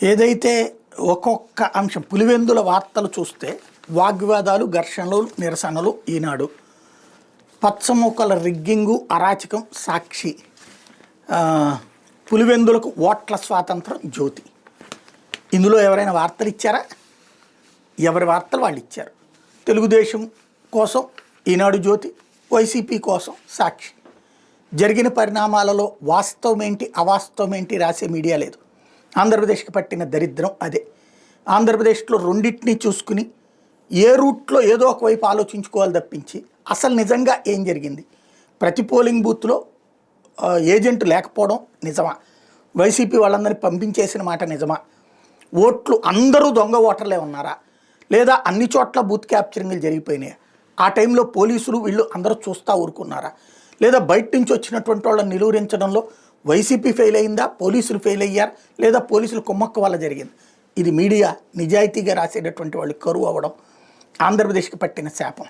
ఏదైతే ఒక్కొక్క అంశం పులివెందుల వార్తలు చూస్తే వాగ్వివాదాలు, ఘర్షణలు, నిరసనలు ఈనాడు, పచ్చమూకల రిగ్గింగు, అరాచకం సాక్షి, పులివెందులకు ఓట్ల స్వాతంత్రం జ్యోతి. ఇందులో ఎవరైనా వార్తలు ఇచ్చారా? ఎవరి వార్తలు వాళ్ళు ఇచ్చారు. తెలుగుదేశం కోసం ఈనాడు జ్యోతి, వైసీపీ కోసం సాక్షి. జరిగిన పరిణామాలలో వాస్తవమేంటి అవాస్తవమేంటి రాసే మీడియా లేదు. ఆంధ్రప్రదేశ్కి పట్టిన దరిద్రం అదే. ఆంధ్రప్రదేశ్లో రెండింటినీ చూసుకుని ఏ రూట్లో ఏదో ఒకవైపు ఆలోచించుకోవాలి తప్పించి అసలు నిజంగా ఏం జరిగింది, ప్రతి పోలింగ్ బూత్లో ఏజెంట్ లేకపోవడం నిజమా, వైసీపీ వాళ్ళందరినీ పంపించేసిన మాట నిజమా, ఓట్లు అందరూ దొంగ ఓటర్లే ఉన్నారా, లేదా అన్ని చోట్ల బూత్ క్యాప్చరింగ్లు జరిగిపోయినాయా, ఆ టైంలో పోలీసులు వీళ్ళు అందరూ చూస్తూ ఊరుకున్నారా, లేదా బయట నుంచి వచ్చినటువంటి వాళ్ళని నిలువరించడంలో వైసీపీ ఫెయిల్ అయిందా, పోలీసులు ఫెయిల్ అయ్యారు, లేదా పోలీసులు కుమ్మక్క వల్ల జరిగింది. ఇది మీడియా నిజాయితీగా రాసేటటువంటి వాళ్ళు కరువు అవ్వడం ఆంధ్రప్రదేశ్కి పట్టిన శాపం.